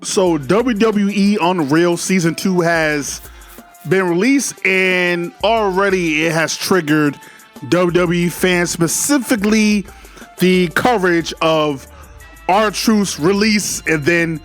So WWE Unreal Season 2 has been released, and already it has triggered WWE fans, specifically the coverage of R-Truth's release and then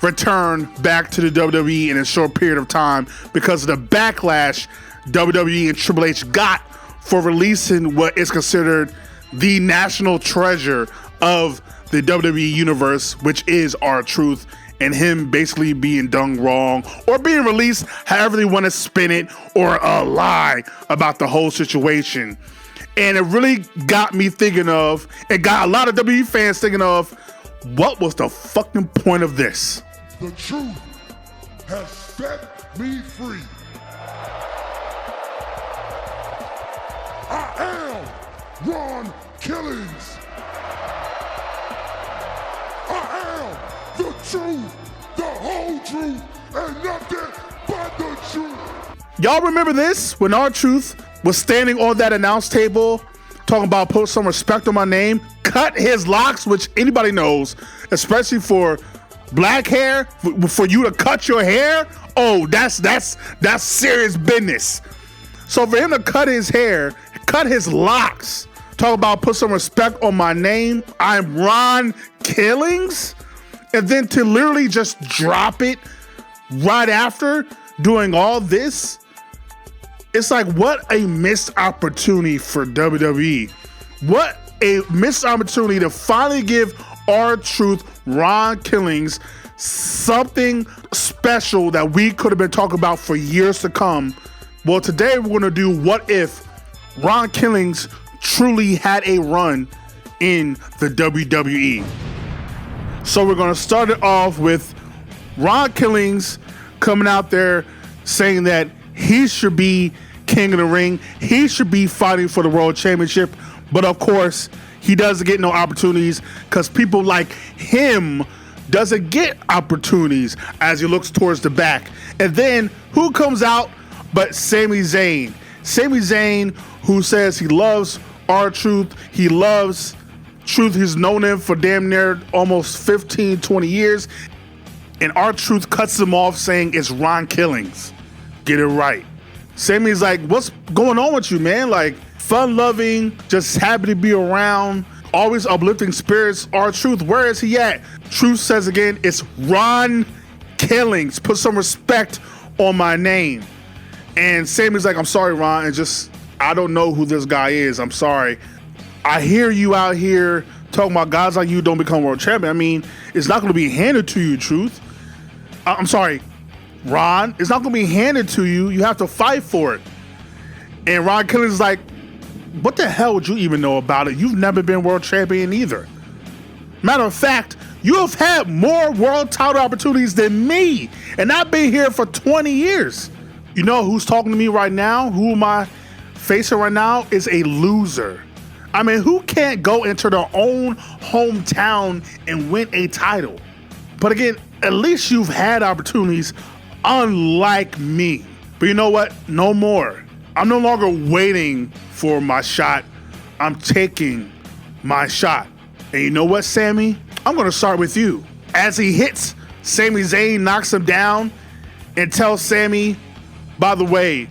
return back to the WWE in a short period of time because of the backlash WWE and Triple H got for releasing what is considered the national treasure of the WWE universe, which is R-Truth, and him basically being done wrong or being released however they want to spin it, or a lie about the whole situation. And it really got me thinking of, it got a lot of WWE fans thinking of, what was the fucking point of this? The truth has set me free. I am Ron Killings. I am the truth, the whole truth, and nothing but the truth. Y'all remember this? When R-Truth was standing on that announce table talking about put some respect on my name, cut his locks, which anybody knows, especially for black hair, for you to cut your hair, oh, that's serious business. So for him to cut his hair, cut his locks, talk about put some respect on my name, I'm Ron Killings, and then to literally just drop it right after doing all this, it's like, what a missed opportunity for WWE. What a missed opportunity to finally give R-Truth, Ron Killings, something special that we could have been talking about for years to come. Well, today we're going to do what if Ron Killings truly had a run in the WWE. So we're going to start it off with Ron Killings coming out there saying that he should be king of the ring. He should be fighting for the world championship. But of course, he doesn't get no opportunities because people like him doesn't get opportunities as he looks towards the back. And then who comes out but Sami Zayn? Sami Zayn, who says he loves R-Truth. He loves Truth. He's known him for damn near almost 15, 20 years. And R-Truth cuts him off saying it's Ron Killings. Get it right. Sami's like, what's going on with you, man? Like, fun-loving, just happy to be around, always uplifting spirits. R-Truth, where is he at? Truth says again, it's Ron Killings. Put some respect on my name. And Sami's like, I'm sorry, Ron. I don't know who this guy is. I'm sorry. I hear you out here talking about guys like you don't become world champion. I mean, it's not going to be handed to you, Truth. I'm sorry, Ron. It's not going to be handed to you. You have to fight for it. And Ron Killings is like, what the hell would you even know about it? You've never been world champion either. Matter of fact, you have had more world title opportunities than me. And I've been here for 20 years. You know who's talking to me right now? Who am I facing right now? Is a loser. I mean, who can't go into their own hometown and win a title? But again, at least you've had opportunities, unlike me. But you know what? No more. I'm no longer waiting for my shot. I'm taking my shot. And you know what, Sami? I'm going to start with you. As he hits Sami Zayn, knocks him down, and tells Sami, by the way,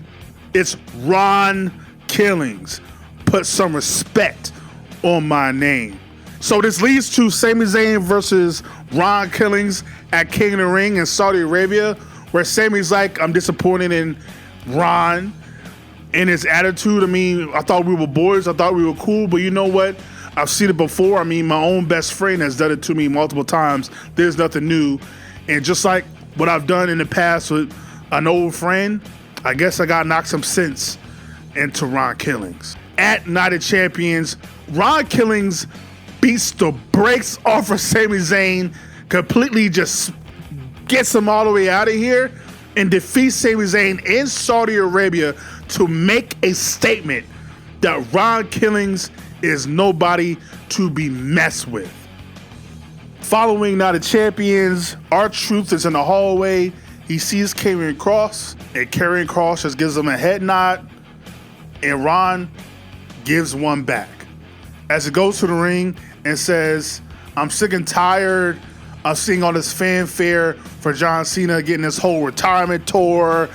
it's Ron Killings. Put some respect on my name. So this leads to Sami Zayn versus Ron Killings at King of the Ring in Saudi Arabia, where Sami's like, I'm disappointed in Ron and his attitude. I mean, I thought we were boys. I thought we were cool, but you know what? I've seen it before. I mean, my own best friend has done it to me multiple times. There's nothing new. And just like what I've done in the past with an old friend, I guess I got to knock some sense into Ron Killings. At Night of Champions, Ron Killings beats the brakes off of Sami Zayn, completely just gets him all the way out of here, and defeats Sami Zayn in Saudi Arabia to make a statement that Ron Killings is nobody to be messed with. Following Night of Champions, R-Truth is in the hallway. He sees Karrion Kross, and Karrion Kross just gives him a head nod, and Ron gives one back. As he goes to the ring and says, I'm sick and tired I'm seeing all this fanfare for John Cena getting this whole retirement tour,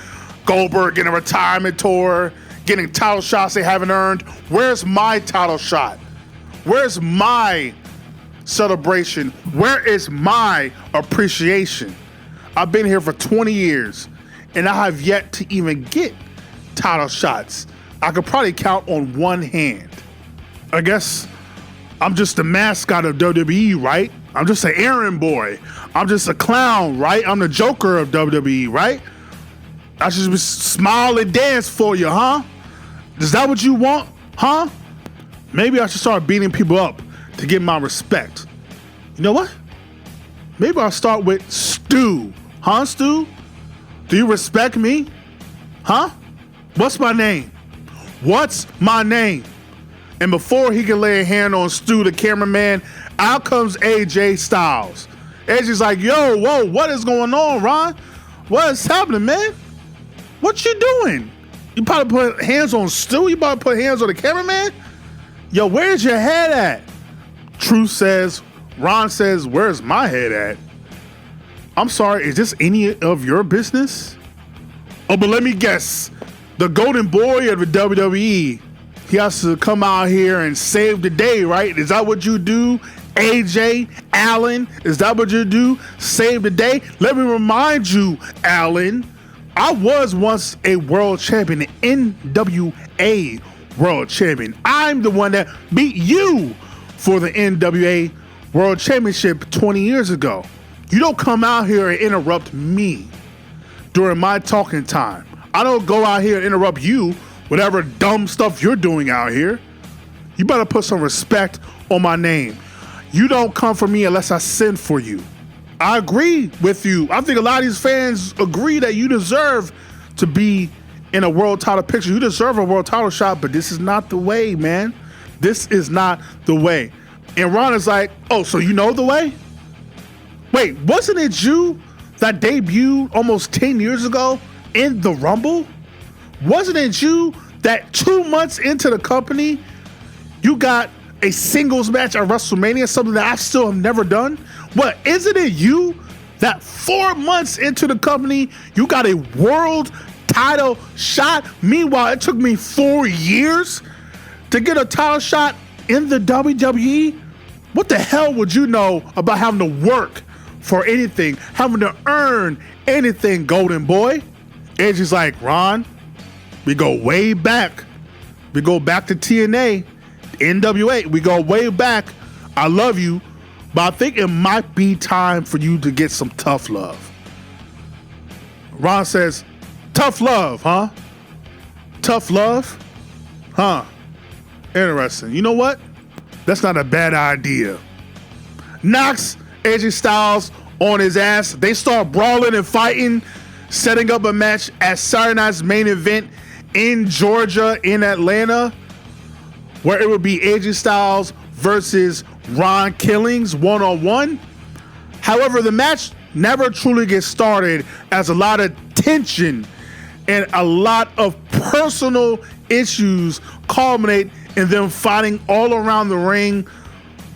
Goldberg getting a retirement tour, getting title shots they haven't earned. Where's my title shot? Where's my celebration? Where is my appreciation? I've been here for 20 years, and I have yet to even get title shots. I could probably count on one hand. I guess I'm just the mascot of WWE, right? I'm just an errand boy. I'm just a clown, right? I'm the Joker of WWE, right? I should just smile and dance for you, huh? Is that what you want, huh? Maybe I should start beating people up to get my respect. You know what? Maybe I'll start with Stu. Huh, Stu? Do you respect me? Huh? What's my name? What's my name? And before he can lay a hand on Stu, the cameraman, out comes AJ Styles. AJ's like, yo, whoa, what is going on, Ron? What is happening, man? What you doing? You probably put hands on Stu? You probably put hands on the cameraman? Yo, where's your head at? Truth says, Ron says, where's my head at? I'm sorry, is this any of your business? Oh, but let me guess. The golden boy of the WWE, he has to come out here and save the day, right? Is that what you do, AJ Allen? Is that what you do? Save the day? Let me remind you, Allen, I was once a world champion, an NWA world champion. I'm the one that beat you for the NWA World Championship 20 years ago. You don't come out here and interrupt me during my talking time. I don't go out here and interrupt you, whatever dumb stuff you're doing out here. You better put some respect on my name. You don't come for me unless I send for you. I agree with you. I think a lot of these fans agree that you deserve to be in a world title picture. You deserve a world title shot, but this is not the way, man. This is not the way. And Ron is like, oh, so you know the way? Wait, wasn't it you that debuted almost 10 years ago in the Rumble? Wasn't it you that 2 months into the company, you got a singles match at WrestleMania, something that I still have never done? What, isn't it you that 4 months into the company, you got a world title shot? Meanwhile, it took me 4 years to get a title shot in the WWE? What the hell would you know about having to work for anything, having to earn anything, golden boy? AJ's like, Ron, we go way back. We go back to TNA, NWA. We go way back. I love you, but I think it might be time for you to get some tough love. Ron says, tough love, huh? Tough love? Huh. Interesting. You know what? That's not a bad idea. Knocks AJ Styles on his ass. They start brawling and fighting, setting up a match at Saturday Night's main event in Georgia, in Atlanta, where it would be AJ Styles versus Ron Killings one-on-one. However, the match never truly gets started, as a lot of tension and a lot of personal issues culminate in them fighting all around the ring,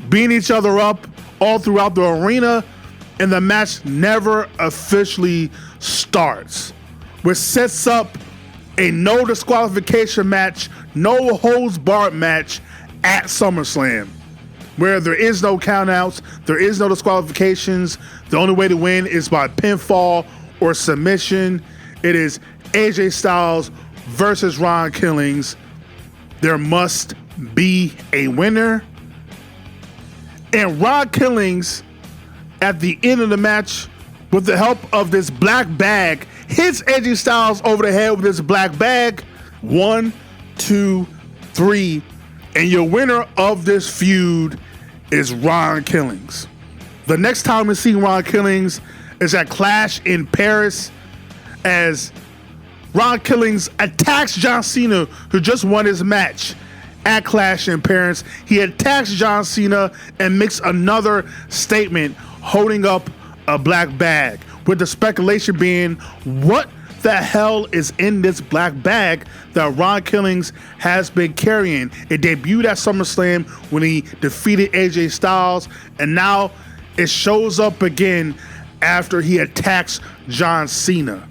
beating each other up all throughout the arena, and the match never officially starts, which sets up a no disqualification match, no holds barred match at SummerSlam, where there is no countouts, there is no disqualifications. The only way to win is by pinfall or submission. It is AJ Styles versus Ron Killings. There must be a winner. And Ron Killings, at the end of the match, with the help of this black bag, hits AJ Styles over the head with this black bag. 1, 2, 3. And your winner of this feud is Ron Killings. The next time we see Ron Killings is at Clash in Paris, as Ron Killings attacks John Cena, who just won his match at Clash in Paris. He attacks John Cena and makes another statement holding up a black bag, with the speculation being, what the hell is in this black bag that Ron Killings has been carrying? It debuted at SummerSlam when he defeated AJ Styles, and now it shows up again after he attacks John Cena.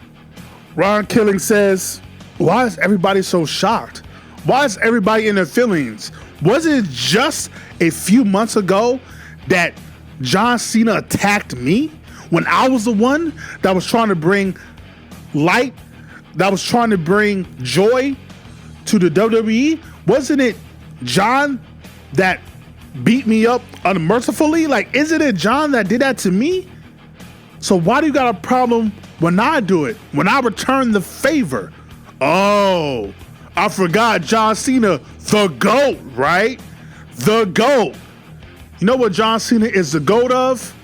Ron Killing says, why is everybody so shocked? Why is everybody in their feelings? Was it just a few months ago that John Cena attacked me when I was the one that was trying to bring light, that was trying to bring joy to the WWE? Wasn't it John that beat me up unmercifully? Like, isn't it John that did that to me? So why do you got a problem when I do it? When I return the favor? Oh, I forgot John Cena, the GOAT, right? The GOAT. You know what John Cena is the GOAT of?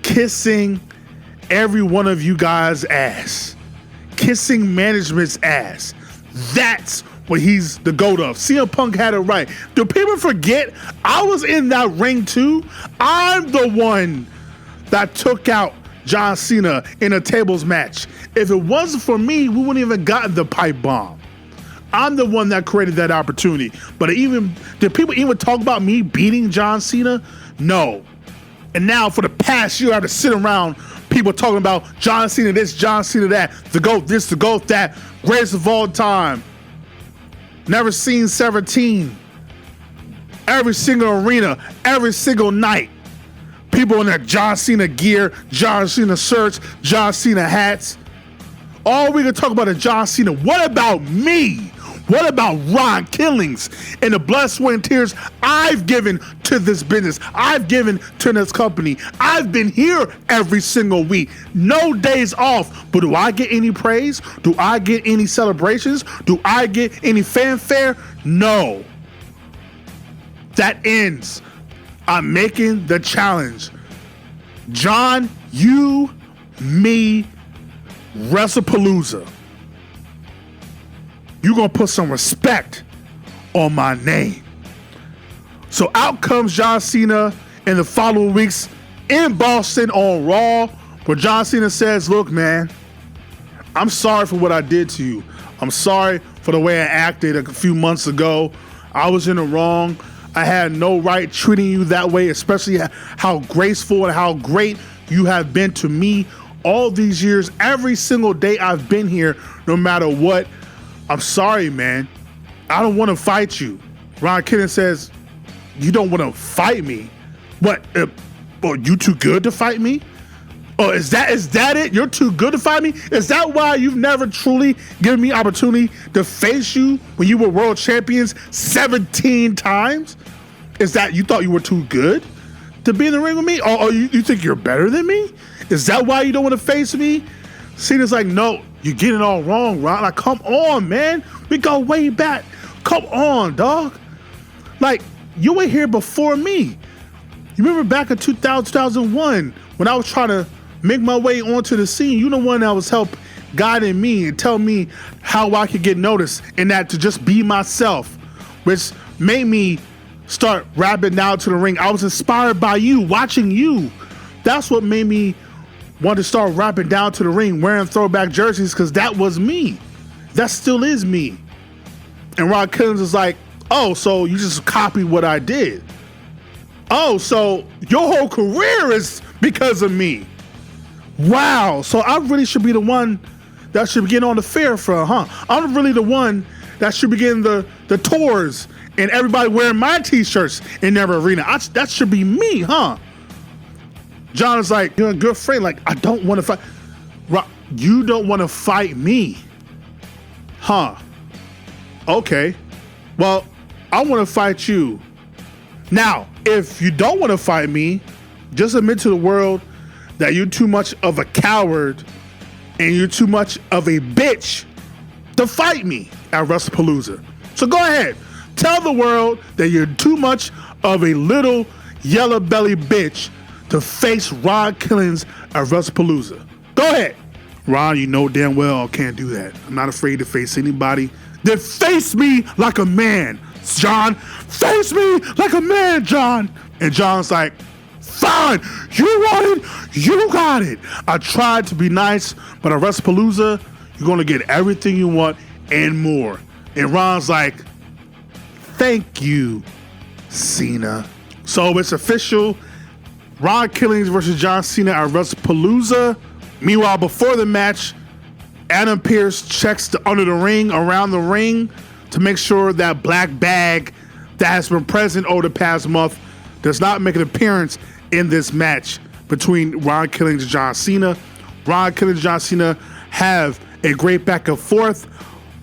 Kissing every one of you guys' ass. Kissing management's ass. That's what he's the GOAT of. CM Punk had it right. Do people forget I was in that ring too? I'm the one that took out John Cena in a tables match. If it wasn't for me, we wouldn't even gotten the pipe bomb. I'm the one that created that opportunity. But did people even talk about me beating John Cena? No. And now for the past year, I have to sit around people talking about John Cena this, John Cena that, the GOAT this, the GOAT that, greatest of all time. Never seen 17. Every single arena, every single night. People in their John Cena gear, John Cena shirts, John Cena hats. All we can talk about is John Cena. What about me? What about Ron Killings and the blood, sweat, and tears I've given to this business? I've given to this company. I've been here every single week. No days off. But do I get any praise? Do I get any celebrations? Do I get any fanfare? No. That ends. I'm making the challenge. John, you, me, WrestlePalooza. You're going to put some respect on my name. So out comes John Cena in the following weeks in Boston on Raw, where John Cena says, look, man, I'm sorry for what I did to you. I'm sorry for the way I acted a few months ago. I was in the wrong. I had no right treating you that way, especially how graceful and how great you have been to me all these years. Every single day I've been here, no matter what. I'm sorry, man. I don't want to fight you. Ron Killings says, you don't want to fight me? What? You too good to fight me? Oh, is that it? You're too good to fight me? Is that why you've never truly given me opportunity to face you when you were world champions 17 times? Is that you thought you were too good to be in the ring with me? Or you think you're better than me? Is that why you don't want to face me? Cena's like, no, you're getting it all wrong, Ron. Like, come on, man. We go way back. Come on, dog. Like, you were here before me. You remember back in 2001 when I was trying to make my way onto the scene? You the one that was guiding me and tell me how I could get noticed and that to just be myself, which made me start rapping down to the ring. I was inspired by you, watching you. That's what made me want to start rapping down to the ring, wearing throwback jerseys, because that was me. That still is me. And Ron Killings is like, oh, so you just copied what I did. Oh, so your whole career is because of me. Wow. So I really should be the one that should be getting on the fair front, huh? I'm really the one that should be getting the tours and everybody wearing my t-shirts in their arena. That should be me, huh? John is like, you're a good friend. Like, I don't want to fight. You don't want to fight me. Huh. Okay. Well, I want to fight you. Now, if you don't want to fight me, just admit to the world that you're too much of a coward and you're too much of a bitch to fight me at WrestlePalooza. So go ahead. Tell the world that you're too much of a little yellow belly bitch to face Ron Killings at WrestlePalooza. Go ahead. Ron, you know damn well I can't do that. I'm not afraid to face anybody. Then face me like a man, John. Face me like a man, John. And John's like, fine, you want it, you got it. I tried to be nice, but at WrestlePalooza, you're gonna get everything you want and more. And Ron's like, thank you, Cena. So it's official. Ron Killings versus John Cena at WrestlePalooza. Meanwhile, before the match, Adam Pearce checks under the ring, around the ring, to make sure that black bag that has been present over the past month does not make an appearance in this match between Ron Killings and John Cena. Ron Killings and John Cena have a great back and forth,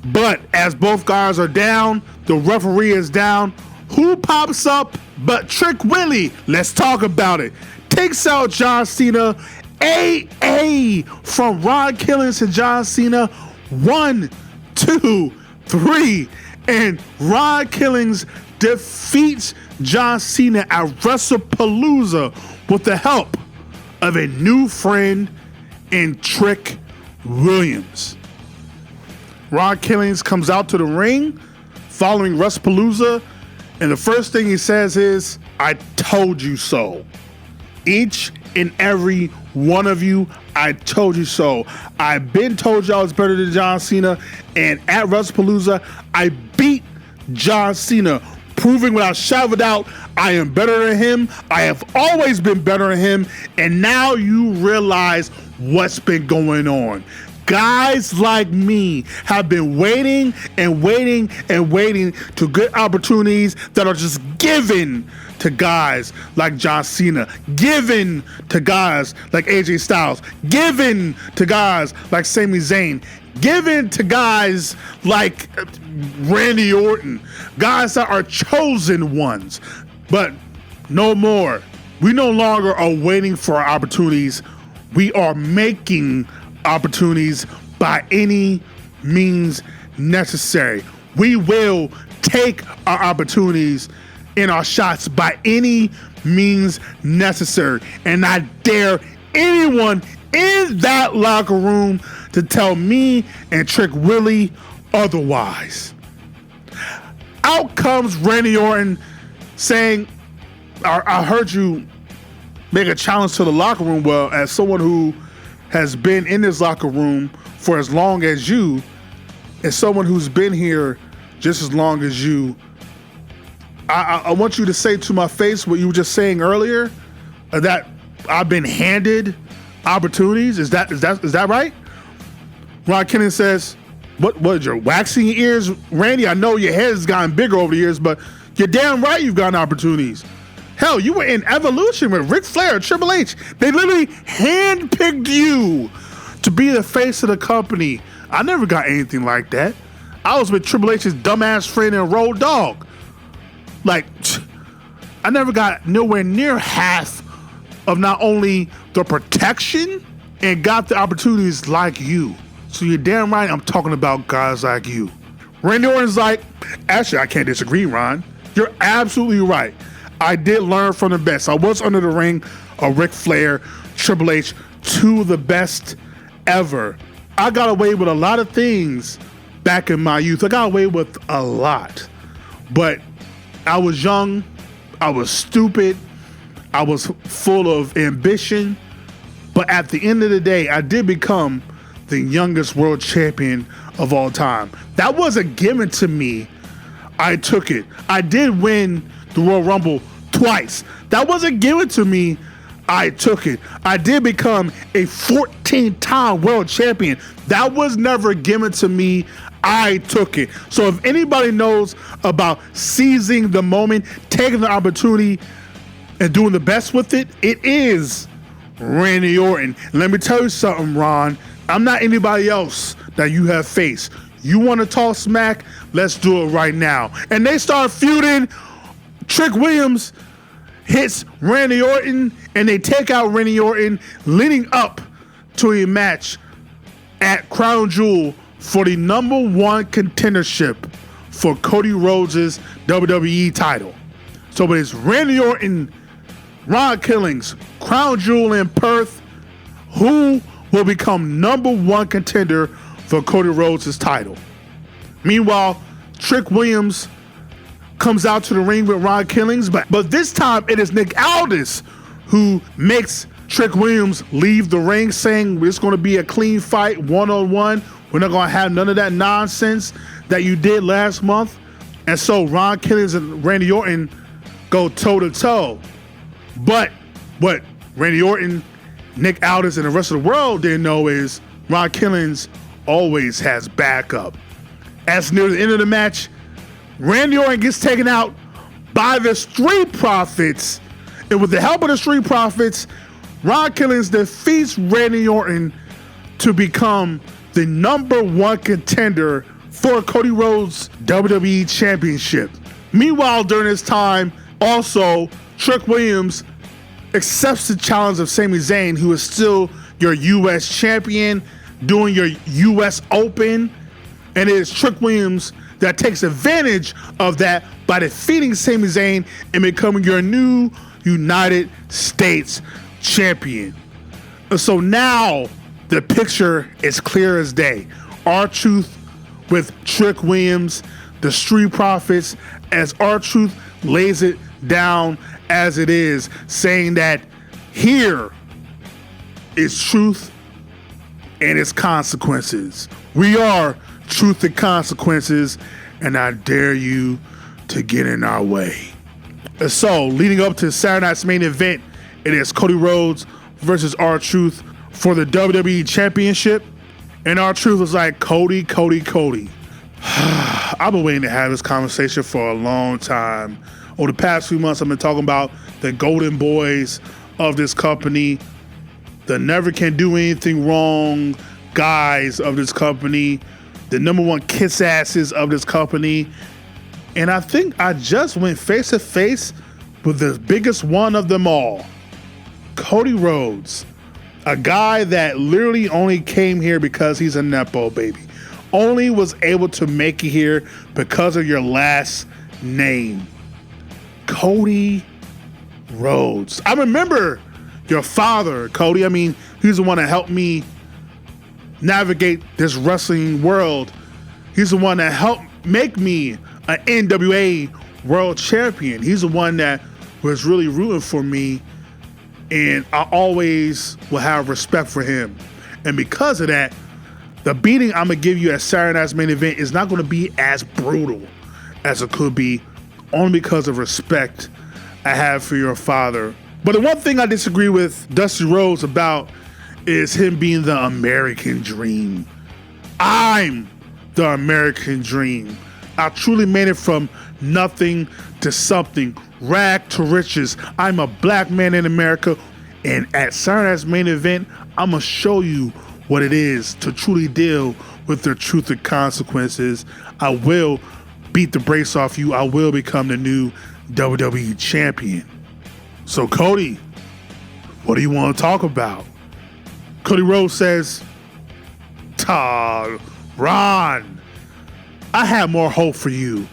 but as both guys are down, the referee is down. Who pops up but Trick Willie? Let's talk about it. Takes out John Cena. AA from Ron Killings to John Cena. 1, 2, 3. And Ron Killings defeats John Cena at WrestlePalooza with the help of a new friend in Trick Williams. Ron Killings comes out to the ring following WrestlePalooza, and the first thing he says is, "I told you so. Each and every one of you, I told you so. I've been told y'all was better than John Cena, and at WrestlePalooza, I beat John Cena, proving without a shadow of a doubt I am better than him. I have always been better than him, and now you realize what's been going on. Guys like me have been waiting and waiting and waiting to get opportunities that are just given to guys like John Cena, given to guys like AJ Styles, given to guys like Sami Zayn, given to guys like Randy Orton, guys that are chosen ones. But no more. We no longer are waiting for our opportunities. We are making opportunities by any means necessary. We will take our opportunities in our shots by any means necessary. And I dare anyone in that locker room to tell me and Trick Willie otherwise. Out comes Randy Orton saying, I heard you make a challenge to the locker room. Well, as someone who has been in this locker room for as long as you, as someone who's been here just as long as you, I want you to say to my face what you were just saying earlier, that I've been handed opportunities. Is that right? Ron Killings says, what, you're waxing your ears, Randy? I know your head has gotten bigger over the years, but you're damn right you've gotten opportunities. Hell, you were in Evolution with Ric Flair, Triple H. They literally handpicked you to be the face of the company. I never got anything like that. I was with Triple H's dumbass friend and Road Dogg. Like, I never got nowhere near half of not only the protection and got the opportunities like you. So you're damn right I'm talking about guys like you. Randy Orton's like, actually, I can't disagree, Ron. You're absolutely right. I did learn from the best. I was under the ring of Ric Flair, Triple H, two of the best ever. I got away with a lot of things back in my youth. I got away with a lot. But I was young, I was stupid, I was full of ambition. But at the end of the day, I did become the youngest world champion of all time. That wasn't given to me. I took it. I did win the Royal Rumble twice. That wasn't given to me. I took it. I did become a 14-time world champion. That was never given to me. I took it. So if anybody knows about seizing the moment, taking the opportunity, and doing the best with it, it is Randy Orton. Let me tell you something, Ron. I'm not anybody else that you have faced. You want to talk smack? Let's do it right now. And they start feuding. Trick Williams hits Randy Orton, and they take out Randy Orton, leading up to a match at Crown Jewel for the #1 contendership for Cody Rhodes' WWE title. So it's Randy Orton, Ron Killings, Crown Jewel in Perth. Who will become #1 contender for Cody Rhodes' title? Meanwhile, Trick Williams comes out to the ring with Ron Killings, but this time it is Nick Aldis who makes Trick Williams leave the ring, saying it's going to be a clean fight, one-on-one. We're not going to have none of that nonsense that you did last month. And so Ron Killings and Randy Orton go toe-to-toe. But What Randy Orton, Nick Aldis, and the rest of the world didn't know is Ron Killings always has backup. As near the end of the match, Randy Orton gets taken out by the Street Profits. And with the help of the Street Profits, Ron Killings defeats Randy Orton to become the #1 contender for Cody Rhodes WWE Championship. Meanwhile, during this time, also, Trick Williams accepts the challenge of Sami Zayn, who is still your U.S. champion, doing your U.S. Open. And it is Trick Williams that takes advantage of that by defeating Sami Zayn and becoming your new United States champion. And so now the picture is clear as day. R-Truth with Trick Williams, the Street Profits, as R-Truth lays it down as it is, saying that here is truth and its consequences. We are truth and consequences, and I dare you to get in our way. And so, leading up to Saturday night's main event, it is Cody Rhodes versus R-Truth for the WWE Championship. And R-Truth was like, Cody. I've been waiting to have this conversation for a long time. Over the past few months, I've been talking about the golden boys of this company, the never can do anything wrong guys of this company, the #1 kiss asses of this company. And I think I just went face to face with the biggest one of them all, Cody Rhodes, a guy that literally only came here because he's a Nepo baby. Only was able to make it here because of your last name, Cody Rhodes. I remember your father, Cody. I mean, he's the one that helped me navigate this wrestling world. He's the one that helped make me an NWA world champion. He's the one that was really rooting for me, and I always will have respect for him. And because of that, the beating I'm going to give you at Saturday night's main event is not going to be as brutal as it could be, only because of respect I have for your father. But the one thing I disagree with Dusty Rhodes about is him being the American dream. I'm the American dream. I truly made it from nothing to something, rag to riches. I'm a black man in America, and at Saturday night's main event, I'm going to show you what it is to truly deal with the truth and consequences. I will beat the brace off you. I will become the new WWE champion. So Cody, what do you want to talk about? Cody Rhodes says, Ron, I have more hope for you.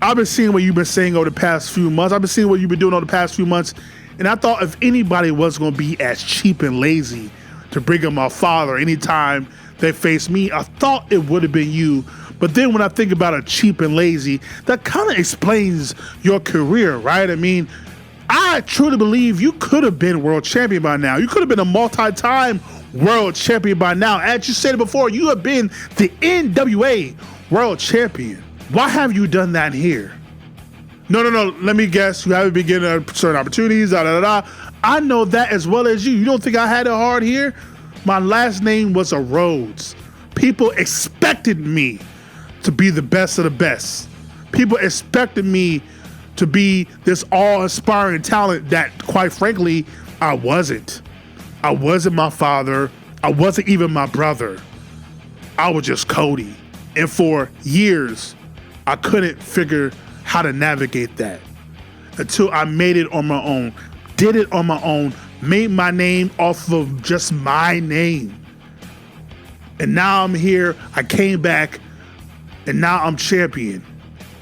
I've been seeing what you've been saying over the past few months. I've been seeing what you've been doing over the past few months. And I thought if anybody was going to be as cheap and lazy to bring up my father anytime they face me, I thought it would have been you. But then when I think about a cheap and lazy, that kind of explains your career, right? I mean, I truly believe you could have been world champion by now. You could have been a multi-time world champion by now. As you said before, you have been the NWA world champion. Why have you done that here? No. Let me guess. You haven't been getting certain opportunities. I know that as well as you. You don't think I had it hard here? My last name was a Rhodes. People expected me to be the best of the best. People expected me to be this awe-inspiring talent that, quite frankly, I wasn't. I wasn't my father. I wasn't even my brother. I was just Cody. And for years, I couldn't figure how to navigate that until I made it on my own, did it on my own, made my name off of just my name. And now I'm here, I came back, and now I'm champion.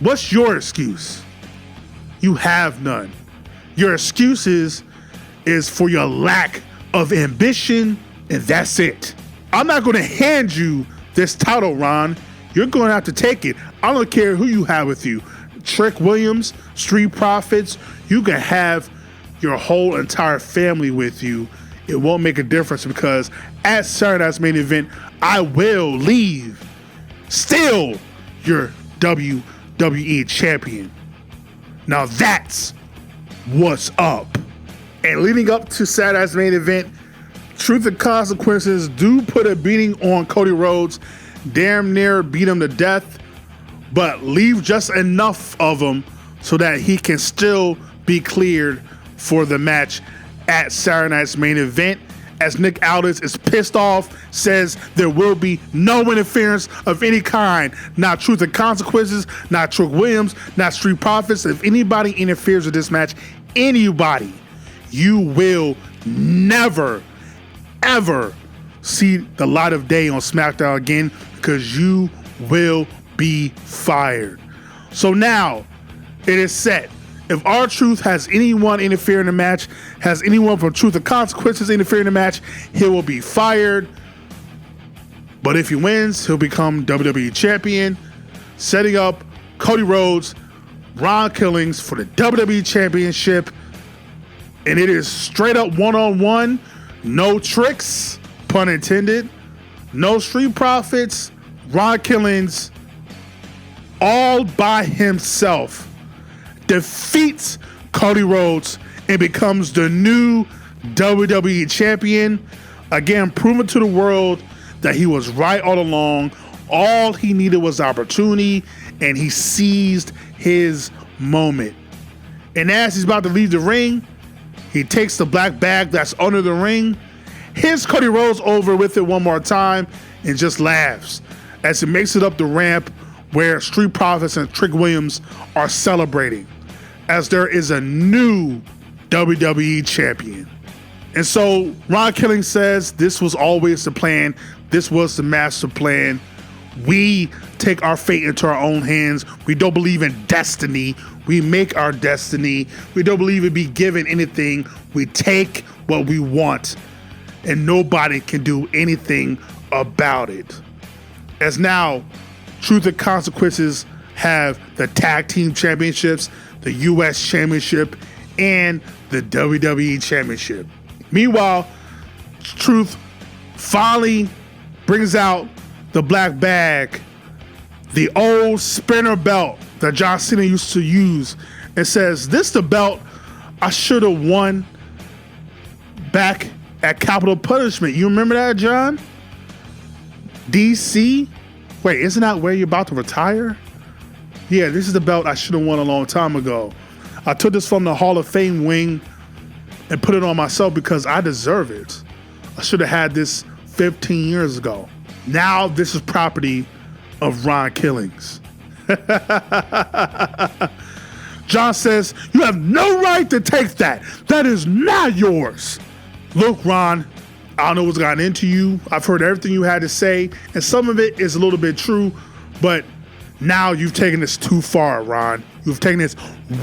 What's your excuse? You have none. Your excuses is for your lack of ambition, and that's it. I'm not gonna hand you this title, Ron. You're gonna have to take it. I don't care who you have with you. Trick Williams, Street Profits, you can have your whole entire family with you. It won't make a difference because at Saturday night's main event, I will leave still your WWE champion. Now that's what's up. And leading up to Saturday's main event, Truth and Consequences do put a beating on Cody Rhodes, damn near beat him to death, but leave just enough of him so that he can still be cleared for the match at Saturday night's main event. As Nick Aldis is pissed off, says there will be no interference of any kind. Not Truth and Consequences, not Trick Williams, not Street Profits. If anybody interferes with this match, anybody, you will never, ever see the light of day on SmackDown again, because you will be fired. So now it is set. If R-Truth has anyone interfere in the match, has anyone from Truth and Consequences interfere in the match, he will be fired. But if he wins, he'll become WWE Champion, setting up Cody Rhodes, Ron Killings for the WWE Championship. And it is straight up one-on-one, no tricks, pun intended, no Street Profits, Ron Killings, all by himself, defeats Cody Rhodes and becomes the new WWE Champion. Again, proving to the world that he was right all along. All he needed was opportunity, and he seized his moment. And as he's about to leave the ring, he takes the black bag that's under the ring, hits Cody Rhodes over with it one more time, and just laughs as he makes it up the ramp where Street Profits and Trick Williams are celebrating, as there is a new WWE champion. And so Ron Killings says this was always the plan. This was the master plan. We take our fate into our own hands. We don't believe in destiny. We make our destiny. We don't believe in being given anything. We take what we want, and nobody can do anything about it. As now, Truth and Consequences have the Tag Team Championships, the US Championship, and the WWE Championship. Meanwhile, Truth finally brings out the black bag, the old spinner belt that John Cena used to use, and says, "This the belt I should have won back at Capital Punishment." You remember that, John? DC? Wait, isn't that where you're about to retire? Yeah, this is the belt I should have won a long time ago. I took this from the Hall of Fame wing and put it on myself because I deserve it. I should have had this 15 years ago. Now this is property of Ron Killings. John says, "You have no right to take that. That is not yours." Look, Ron, I don't know what's gotten into you. I've heard everything you had to say, and some of it is a little bit true, but now you've taken this too far, Ron. You've taken this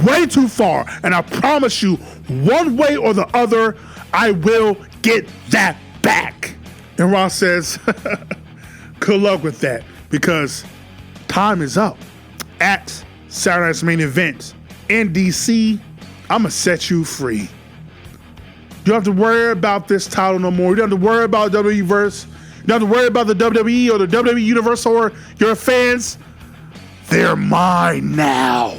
way too far, and I promise you, one way or the other, I will get that back. And Ron says, good luck with that, because time is up. At Saturday night's main event in DC, I'm gonna set you free. You don't have to worry about this title no more. You don't have to worry about WWE Verse. You don't have to worry about the WWE or the WWE Universe or your fans. They're mine now.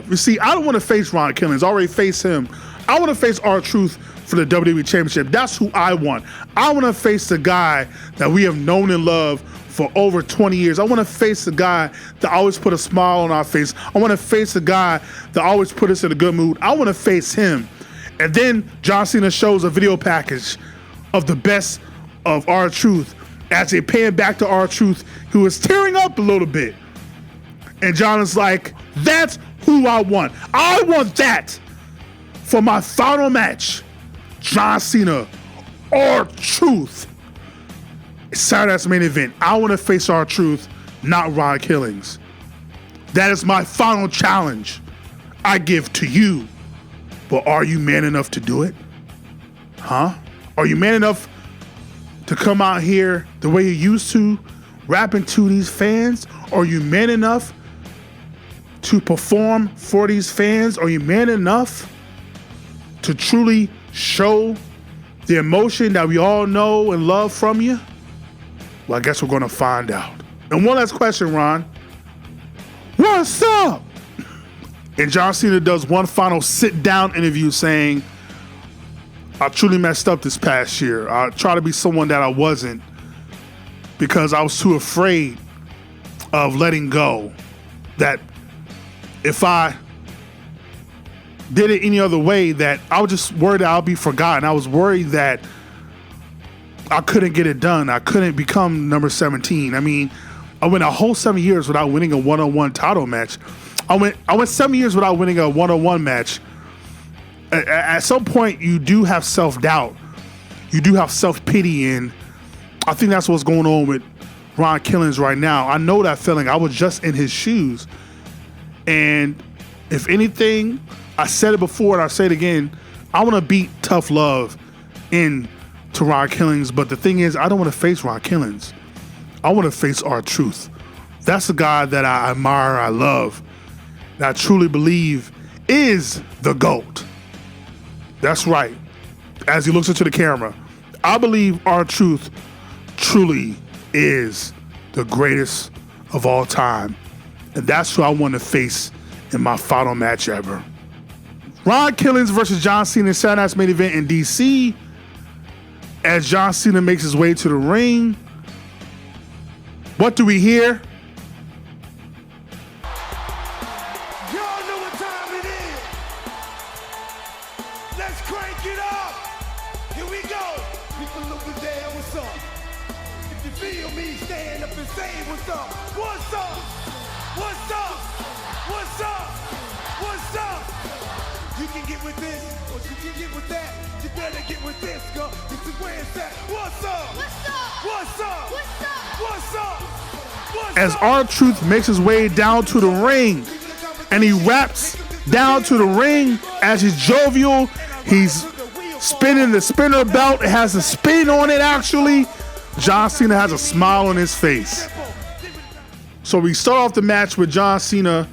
You see, I don't want to face Ron Killings. I already faced him. I want to face R-Truth for the WWE Championship. That's who I want. I want to face the guy that we have known and loved for over 20 years. I want to face the guy that always put a smile on our face. I want to face the guy that always put us in a good mood. I want to face him. And then John Cena shows a video package of the best of R-Truth as they pay him back to R-Truth, who is tearing up a little bit. And John is like, that's who I want. I want that for my final match. John Cena, R-Truth. Saturday's main event. I want to face R-Truth, not Ron Killings. That is my final challenge I give to you. But are you man enough to do it? Huh? Are you man enough to come out here the way you used to, rapping to these fans? Are you man enough to perform for these fans? Are you man enough to truly show the emotion that we all know and love from you? Well, I guess we're gonna find out. And one last question, Ron. What's up? And John Cena does one final sit-down interview saying, I truly messed up this past year. I tried to be someone that I wasn't because I was too afraid of letting go. That if I did it any other way, that I was just worried that I'll be forgotten. I was worried that I couldn't get it done. I couldn't become number 17. I mean, I went a whole 7 years without winning a one-on-one title match. I went 7 years without winning a one-on-one match. At some point, you do have self-doubt. You do have self-pity, and I think that's what's going on with Ron Killings right now. I know that feeling. I was just in his shoes. And if anything, I said it before and I say it again, I want to beat Tough Love into Ron Killings. But the thing is, I don't want to face Ron Killings. I want to face R-Truth. That's the guy that I admire, I love, that I truly believe is the GOAT. That's right. As he looks into the camera, I believe R-Truth truly is the greatest of all time. And that's who I want to face in my final match ever. Ron Killings versus John Cena, Saturday Night's Main Event in DC. As John Cena makes his way to the ring, what do we hear? Y'all know what time it is. Let's crank it up. Here we go. People over there, what's up? If you feel me, stand up and say what's up. What's up? What's up? What's up? What's up? You can get with this, or you can get with that. You better get with this, girl. This is where it's at. What's up? What's up? What's up? What's up? What's up? What's As up? R-Truth makes his way down to the ring, and he raps down to the ring as he's jovial. He's spinning the spinner belt. It has a spin on it, actually. John Cena has a smile on his face. So we start off the match with John Cena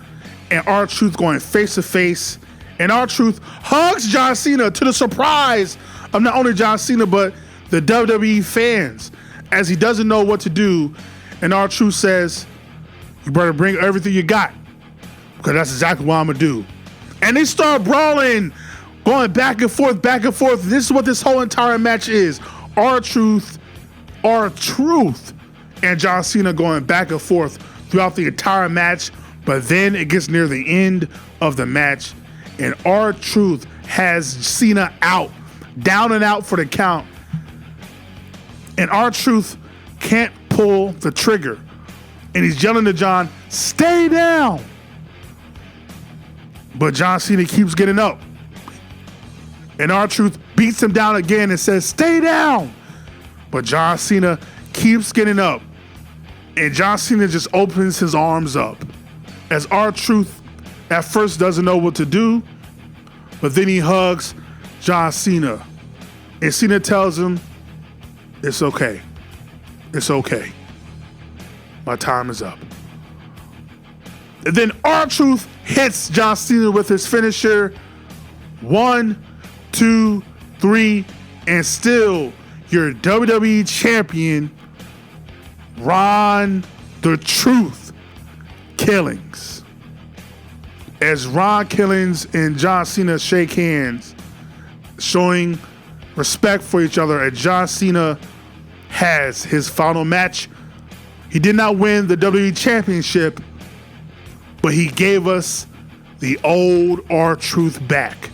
and R-Truth going face to face. And R-Truth hugs John Cena to the surprise of not only John Cena, but the WWE fans, as he doesn't know what to do. And R-Truth says, you better bring everything you got, because that's exactly what I'm going to do. And they start brawling, going back and forth, back and forth. This is what this whole entire match is. R-Truth, and John Cena going back and forth throughout the entire match. But then it gets near the end of the match, and R-Truth has Cena out, down and out for the count. And R-Truth can't pull the trigger. And he's yelling to John, stay down. But John Cena keeps getting up. And R-Truth beats him down again and says, stay down. But John Cena keeps getting up. And John Cena just opens his arms up. As R-Truth at first doesn't know what to do, but then he hugs John Cena. And Cena tells him, it's okay. It's okay. My time is up. And then R-Truth hits John Cena with his finisher. 1, 2, 3, and still your WWE champion, Ron the Truth Killings. As Ron Killings and John Cena shake hands, showing respect for each other, and John Cena has his final match. He did not win the WWE Championship, but he gave us the old R-Truth back.